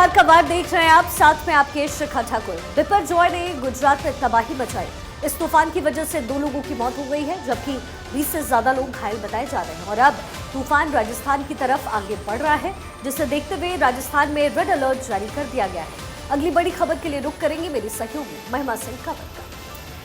चार का वार देख रहे हैं आप, साथ में आपके शिखा ठाकुर। बिपरजॉय ने गुजरात में तबाही मचाई। इस तूफान की वजह से 2 लोगों की मौत हो गई है, जबकि 20 से ज्यादा लोग घायल बताए जा रहे हैं। और अब तूफान राजस्थान की तरफ आगे बढ़ रहा है, जिसे देखते हुए राजस्थान में रेड अलर्ट जारी कर दिया गया है। अगली बड़ी खबर के लिए रुख करेंगे मेरी सहयोगी महिमा सिंह का।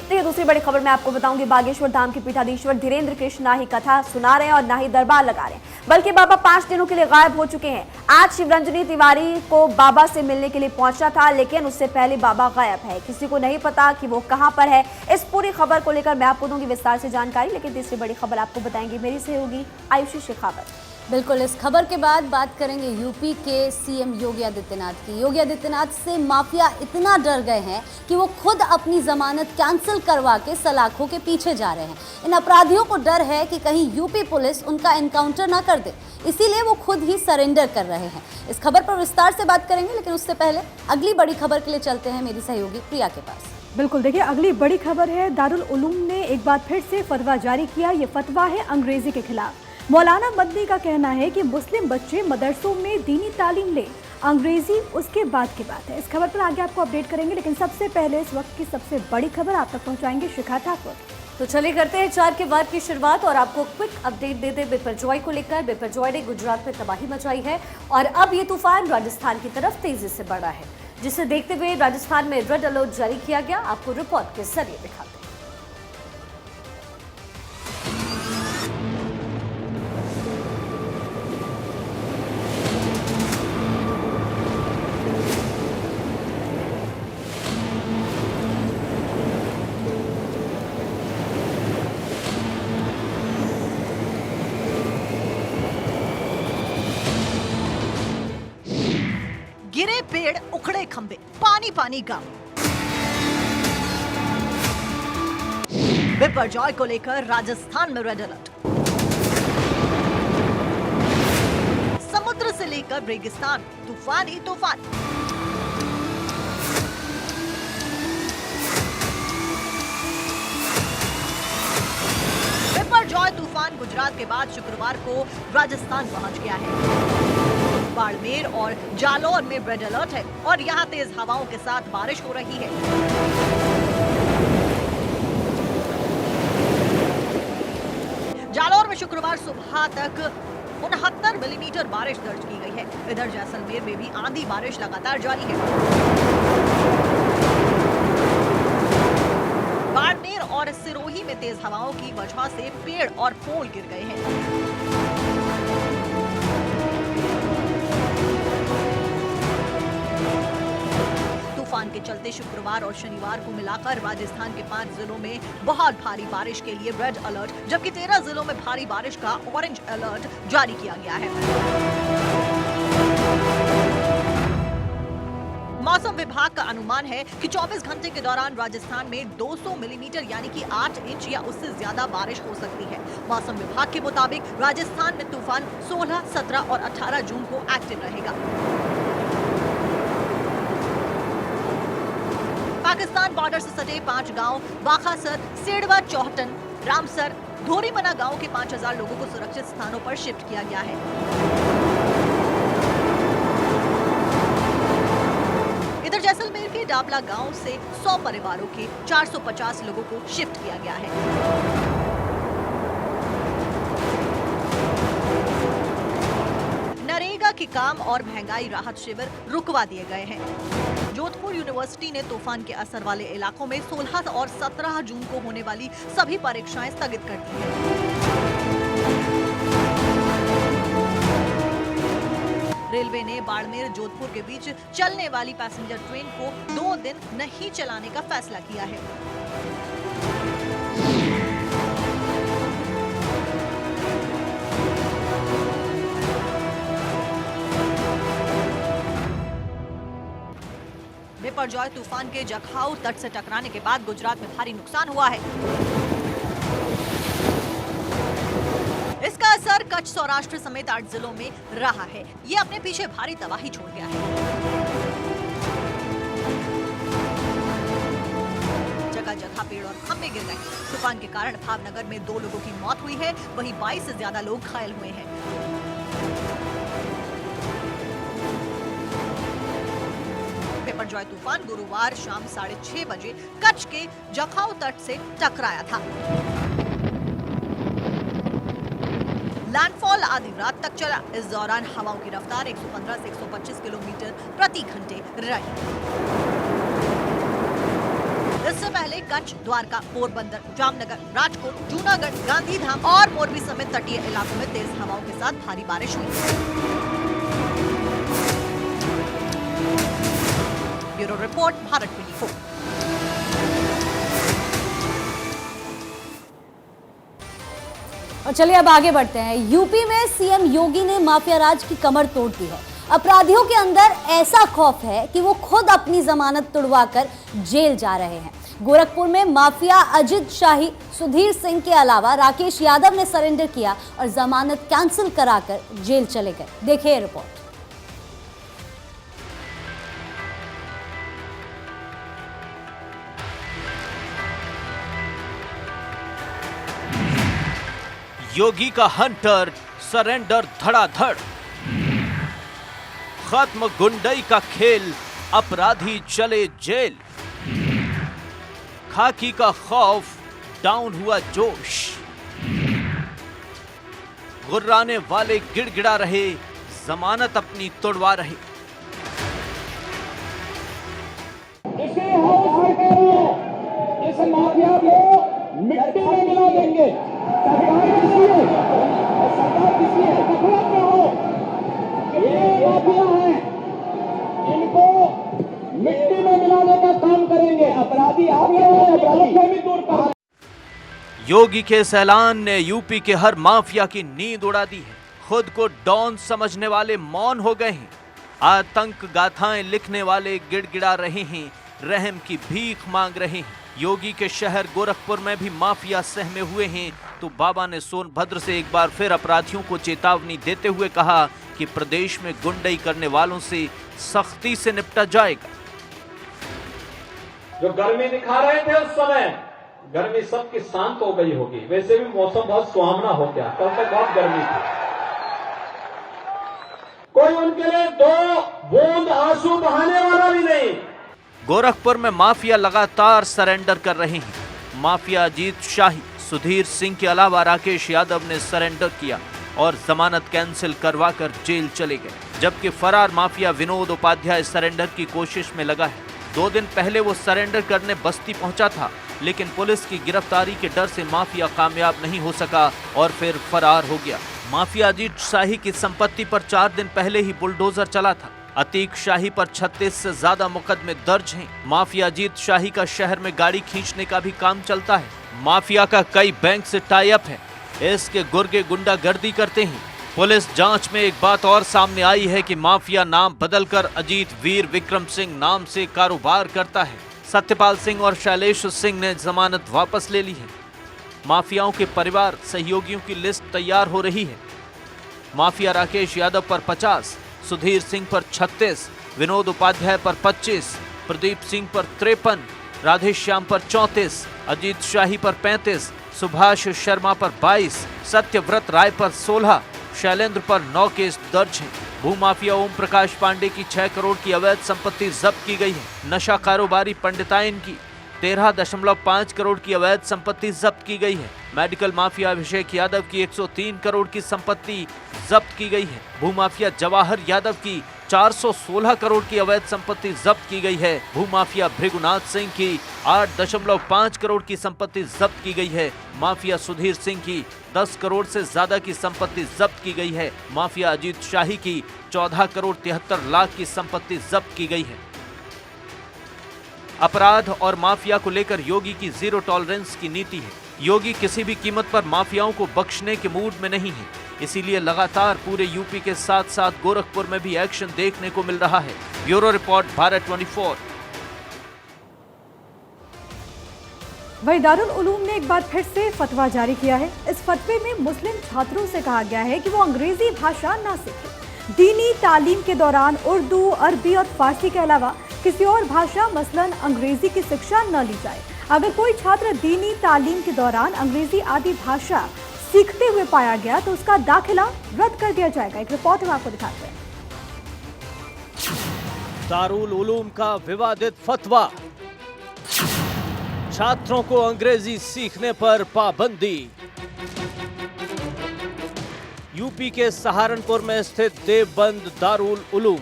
देखिए, दूसरी बड़ी खबर मैं आपको बताऊंगी। बागेश्वर धाम के पीठाधीश्वर धीरेन्द्र कृष्ण ना ही कथा सुना रहे हैं और ना ही दरबार लगा रहे हैं, बल्कि बाबा 5 दिनों के लिए गायब हो चुके हैं। आज शिवरंजनी तिवारी को बाबा से मिलने के लिए पहुंचना था, लेकिन उससे पहले बाबा गायब है। किसी को नहीं पता कि वो कहां पर है। इस पूरी खबर को लेकर मैं आपको दूंगी विस्तार से जानकारी, लेकिन तीसरी बड़ी खबर आपको बताएंगी मेरी सहयोगी आयुषी शेखावत। बिल्कुल, इस खबर के बाद बात करेंगे यूपी के सीएम योगी आदित्यनाथ की। योगी आदित्यनाथ से माफिया इतना डर गए हैं कि वो खुद अपनी जमानत कैंसिल करवा के सलाखों के पीछे जा रहे हैं। इन अपराधियों को डर है कि कहीं यूपी पुलिस उनका एनकाउंटर ना कर दे, इसीलिए वो खुद ही सरेंडर कर रहे हैं। इस खबर पर विस्तार से बात करेंगे, लेकिन उससे पहले अगली बड़ी खबर के लिए चलते हैं मेरी सहयोगी प्रिया के पास। बिल्कुल, देखिए अगली बड़ी खबर है। दारुल उलूम ने एक बार फिर से फतवा जारी किया। ये फतवा है अंग्रेजी के खिलाफ। मौलाना मदनी का कहना है कि मुस्लिम बच्चे मदरसों में दीनी तालीम लें, अंग्रेजी उसके बाद की बात है। इस खबर पर आगे आपको अपडेट करेंगे, लेकिन सबसे पहले इस वक्त की सबसे बड़ी खबर आप तक पहुंचाएंगे शिखा ठाकुर। तो चलिए करते हैं 4 के वार की शुरुआत और आपको क्विक अपडेट देते बिपरजॉय को लेकर। बिपरजॉय ने गुजरात में तबाही मचाई है और अब ये तूफान राजस्थान की तरफ तेजी से बढ़ा है, जिसे देखते हुए राजस्थान में रेड अलर्ट जारी किया गया। आपको रिपोर्ट के जरिए दिखाते हैं। गिरे पेड़, उखड़े खंबे, पानी पानी गांव। बिपरजॉय को लेकर राजस्थान में रेड अलर्ट। समुद्र से लेकर रेगिस्तान, तूफान ही तूफान। बिपरजॉय तूफान गुजरात के बाद शुक्रवार को राजस्थान पहुंच गया है। बाड़मेर और जालौर में रेड अलर्ट है और यहाँ तेज हवाओं के साथ बारिश हो रही है। जालौर में शुक्रवार सुबह तक 69 मिलीमीटर बारिश दर्ज की गई है। इधर जैसलमेर में भी आंधी बारिश लगातार जारी है। बाड़मेर और सिरोही में तेज हवाओं की वजह से पेड़ और पोल गिर गए हैं। तूफान के चलते शुक्रवार और शनिवार को मिलाकर राजस्थान के 5 जिलों में बहुत भारी बारिश के लिए रेड अलर्ट, जबकि 13 जिलों में भारी बारिश का ऑरेंज अलर्ट जारी किया गया है। मौसम विभाग का अनुमान है कि 24 घंटे के दौरान राजस्थान में 200 मिलीमीटर यानी कि 8 इंच या उससे ज्यादा बारिश हो सकती है। मौसम विभाग के मुताबिक राजस्थान में तूफान 16, 17 और 18 जून को एक्टिव रहेगा। पाकिस्तान बॉर्डर से सटे 5 गांव बाखासर, सेड़वा, चौहटन, रामसर, धोरीमना गांव के 5000 लोगों को सुरक्षित स्थानों पर शिफ्ट किया गया है। इधर जैसलमेर के डाबला गांव से 100 परिवारों के 450 लोगों को शिफ्ट किया गया है। नरेगा के काम और महंगाई राहत शिविर रुकवा दिए गए हैं। जोधपुर यूनिवर्सिटी ने तूफान के असर वाले इलाकों में 16 और 17 जून को होने वाली सभी परीक्षाएं स्थगित कर दी हैं। रेलवे ने बाड़मेर जोधपुर के बीच चलने वाली पैसेंजर ट्रेन को 2 दिन नहीं चलाने का फैसला किया है। बिपरजॉय तूफान के जखाऊ तट से टकराने के बाद गुजरात में भारी नुकसान हुआ है। इसका असर कच्छ, सौराष्ट्र समेत 8 जिलों में रहा है। ये अपने पीछे भारी तबाही छोड़ गया है। जगह जगह पेड़ और खंभे गिर गए। तूफान के कारण भावनगर में 2 लोगों की मौत हुई है, वहीं 22 से ज्यादा लोग घायल हुए हैं। बिपरजॉय तूफान गुरुवार शाम 6:30 बजे कच्छ के जखाऊ तट से टकराया था। लैंडफॉल आधी रात तक चला। इस दौरान हवाओं की रफ्तार 115 से 125 किलोमीटर प्रति घंटे रही। इससे पहले कच्छ, द्वारका, पोरबंदर, जामनगर, राजकोट, जूनागढ़, गांधीधाम और मोरबी समेत तटीय इलाकों में तेज हवाओं के साथ भारी बारिश हुई। Bureau report, Bharat 24। और चलिए अब आगे बढ़ते हैं। यूपी में सीएम योगी ने माफिया राज की कमर तोड़ दी है। अपराधियों के अंदर ऐसा खौफ है कि वो खुद अपनी जमानत तुड़वाकर जेल जा रहे हैं। गोरखपुर में माफिया अजित शाही, सुधीर सिंह के अलावा राकेश यादव ने सरेंडर किया और जमानत कैंसिल कराकर जेल चले गए। देखिए रिपोर्ट। योगी का हंटर सरेंडर धड़ाधड़, खत्म गुंडई का खेल, अपराधी चले जेल, खाकी का खौफ, डाउन हुआ जोश, गुर्राने वाले गिड़गिड़ा रहे, जमानत अपनी तोड़वा रहे। इसे इस माफिया को मिट्टी में मिला देंगे। सरकार किसी है गफलत में हो, ये माफिया है, इनको मिट्टी में मिलाने का काम करेंगे। अपराधी आप हैं, अपराधी को भी दूर कर। योगी के इस ऐलान ने यूपी के हर माफिया की नींद उड़ा दी है। खुद को डॉन समझने वाले मौन हो गए हैं। आतंक गाथाएं लिखने वाले गिड़गिड़ा रहे हैं, रहम की भीख मांग रहे हैं। योगी के शहर गोरखपुर में भी माफिया सहमे हुए हैं, तो बाबा ने सोनभद्र से एक बार फिर अपराधियों को चेतावनी देते हुए कहा कि प्रदेश में गुंडई करने वालों से सख्ती से निपटा जाएगा। जो गर्मी दिखा रहे थे उस समय, गर्मी सबकी शांत हो गई होगी। वैसे भी मौसम बहुत सुहावना हो गया, कल तक बहुत गर्मी थी। कोई उनके लिए दो बूंद आंसू बहाने वाला भी नहीं। गोरखपुर में माफिया लगातार सरेंडर कर रहे हैं। माफिया अजीत शाही, सुधीर सिंह के अलावा राकेश यादव ने सरेंडर किया और जमानत कैंसिल करवाकर जेल चले गए, जबकि फरार माफिया विनोद उपाध्याय सरेंडर की कोशिश में लगा है। 2 दिन पहले वो सरेंडर करने बस्ती पहुंचा था, लेकिन पुलिस की गिरफ्तारी के डर से माफिया कामयाब नहीं हो सका और फिर फरार हो गया। माफिया अजीत शाही की संपत्ति पर 4 दिन पहले ही बुलडोजर चला था। अतीक शाही पर 36 से ज्यादा मुकदमे दर्ज हैं। माफिया अजीत शाही का शहर में गाड़ी खींचने का भी काम चलता है। माफिया का कई बैंक से टाई अप है। इसके गुर्गे गुंडागर्दी करते हैं। पुलिस जांच में एक बात और सामने आई है कि माफिया नाम बदलकर अजीत वीर विक्रम सिंह नाम से कारोबार करता है। सत्यपाल सिंह और शैलेश सिंह ने जमानत वापस ले ली है। माफियाओं के परिवार सहयोगियों की लिस्ट तैयार हो रही है। माफिया राकेश यादव पर 50, सुधीर सिंह पर 36, विनोद उपाध्याय पर 25, प्रदीप सिंह पर 53, राधेश्याम पर 34, अजीत शाही पर 35, सुभाष शर्मा पर 22, सत्यव्रत राय पर 16, शैलेंद्र पर 9 केस दर्ज हैं। भूमाफिया ओम प्रकाश पांडे की 6 करोड़ की अवैध संपत्ति जब्त की गई है। नशा कारोबारी पंडिताइन की 13.5 करोड़ की अवैध संपत्ति जब्त की गई है। मेडिकल माफिया अभिषेक यादव की 103 करोड़ की संपत्ति जब्त की गई है। भूमाफिया जवाहर यादव की 416 करोड़ की अवैध संपत्ति जब्त की गई है। भूमाफिया भृगुनाथ सिंह की 8.5 करोड़ की संपत्ति जब्त की गई है। माफिया सुधीर सिंह की 10 करोड़ से ज्यादा की संपत्ति जब्त की गई है। माफिया अजीत शाही की 14 करोड़ 73 लाख की संपत्ति जब्त की गई है। अपराध और माफिया को लेकर योगी की जीरो टॉलरेंस की नीति है। योगी किसी भी कीमत पर माफियाओं को बख्शने के मूड में नहीं है, इसीलिए लगातार पूरे यूपी के साथ साथ गोरखपुर में भी एक्शन देखने को मिल रहा है। Bureau report, Bharat 24। वहीं दारुल उलूम ने एक बार फिर से फतवा जारी किया है। इस फतवे में मुस्लिम छात्रों से कहा गया है कि वो अंग्रेजी भाषा ना सीखें। दीनी तालीम के दौरान उर्दू, अरबी और फारसी के अलावा किसी और भाषा मसलन अंग्रेजी की शिक्षा न ली जाए। अगर कोई छात्र दीनी तालीम के दौरान अंग्रेजी आदि भाषा सीखते हुए पाया गया तो उसका दाखिला रद्द कर दिया जाएगा। एक रिपोर्ट हम आपको दिखाते हैं। दारुल उलूम का विवादित फतवा, छात्रों को अंग्रेजी सीखने पर पाबंदी। यूपी के सहारनपुर में स्थित देवबंद दारुल उलूम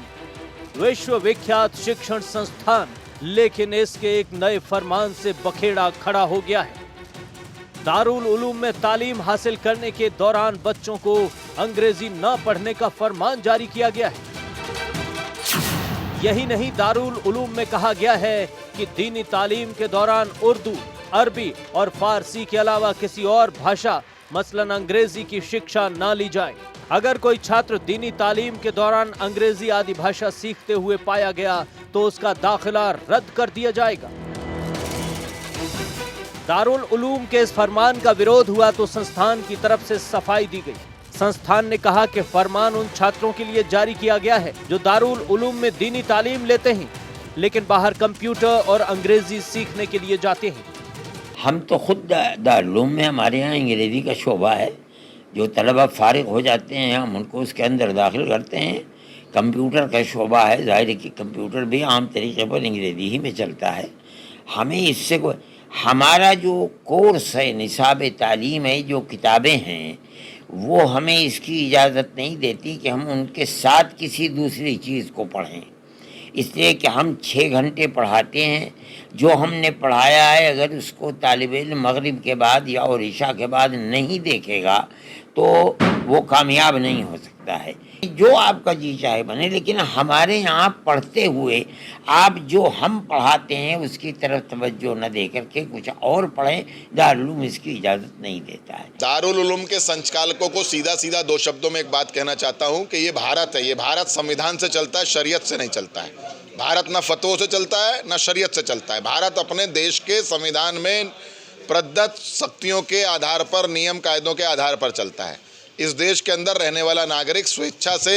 विश्वविख्यात शिक्षण संस्थान, लेकिन इसके एक नए फरमान से बखेड़ा खड़ा हो गया है। दारुल उलूम में तालीम हासिल करने के दौरान बच्चों को अंग्रेजी न पढ़ने का फरमान जारी किया गया है। यही नहीं, दारुल उलूम में कहा गया है कि दीनी तालीम के दौरान उर्दू, अरबी और फारसी के अलावा किसी और भाषा मसलन अंग्रेजी की शिक्षा न ली जाए। अगर कोई छात्र दीनी तालीम के दौरान अंग्रेजी आदि भाषा सीखते हुए पाया गया तो उसका दाखिला रद्द कर दिया जाएगा। दारुल उलूम के इस फरमान का विरोध हुआ तो संस्थान की तरफ से सफाई दी गई। संस्थान ने कहा कि फरमान उन छात्रों के लिए जारी किया गया है जो दारुल उलूम में दीनी तालीम लेते हैं लेकिन बाहर कंप्यूटर और अंग्रेजी सीखने के लिए जाते हैं। हम तो खुद दारुल उलूम में हमारे यहाँ अंग्रेज़ी का शोबा है, जो तलबा फारिग हो जाते हैं हम उनको उसके अंदर दाखिल करते हैं। कंप्यूटर का शोबा है, जाहिर है कि कंप्यूटर भी आम तरीके पर अंग्रेज़ी ही में चलता है। हमें इससे कोई, हमारा जो कोर्स है, निसाब तालीम है, जो किताबें हैं, वो हमें इसकी इजाज़त नहीं देती कि हम उनके साथ किसी दूसरी चीज़ को पढ़ें। इसलिए कि हम 6 घंटे पढ़ाते हैं, जो हमने पढ़ाया है अगर उसको तालिब इल्म मगरिब के बाद या और इशा के बाद नहीं देखेगा तो वो कामयाब नहीं हो सकता है। जो आपका जी चाहे बने, लेकिन हमारे यहाँ पढ़ते हुए आप जो हम पढ़ाते हैं उसकी तरफ तवज्जो न दे करके कुछ और पढ़ें, दारुल उलूम इसकी इजाज़त नहीं देता है। दारुल उलूम के संचालकों को सीधा सीधा 2 शब्दों में एक बात कहना चाहता हूँ कि ये भारत है, ये भारत संविधान से चलता है, शरीयत से नहीं चलता है। भारत न फतवों से चलता है न शरीयत से चलता है। भारत अपने देश के संविधान में प्रदत्त शक्तियों के आधार पर, नियम कायदों के आधार पर चलता है। इस देश के अंदर रहने वाला नागरिक स्वेच्छा से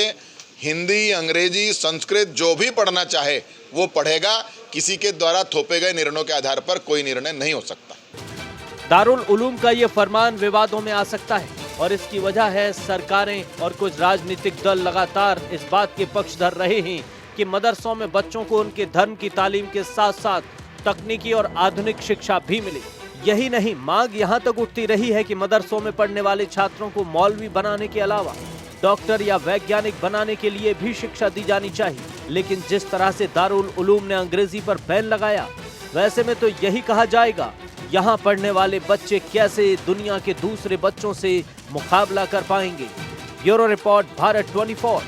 हिंदी, अंग्रेजी, संस्कृत जो भी पढ़ना चाहे वो पढ़ेगा। किसी के द्वारा थोपे गए निर्णयों के आधार पर कोई निर्णय नहीं हो सकता। दारुल उलूम का ये फरमान विवादों में आ सकता है और इसकी वजह है सरकारें और कुछ राजनीतिक दल लगातार इस बात के पक्षधर रहे हैं कि मदरसों में बच्चों को उनके धर्म की तालीम के साथ साथ तकनीकी और आधुनिक शिक्षा भी मिले। यही नहीं, मांग यहाँ तक उठती रही है कि मदरसों में पढ़ने वाले छात्रों को मौलवी बनाने के अलावा डॉक्टर या वैज्ञानिक बनाने के लिए भी शिक्षा दी जानी चाहिए। लेकिन जिस तरह से दारुल उलूम ने अंग्रेजी पर बैन लगाया, वैसे में तो यही कहा जाएगा यहाँ पढ़ने वाले बच्चे कैसे दुनिया के दूसरे बच्चों से मुकाबला कर पाएंगे। Bureau report, Bharat 24।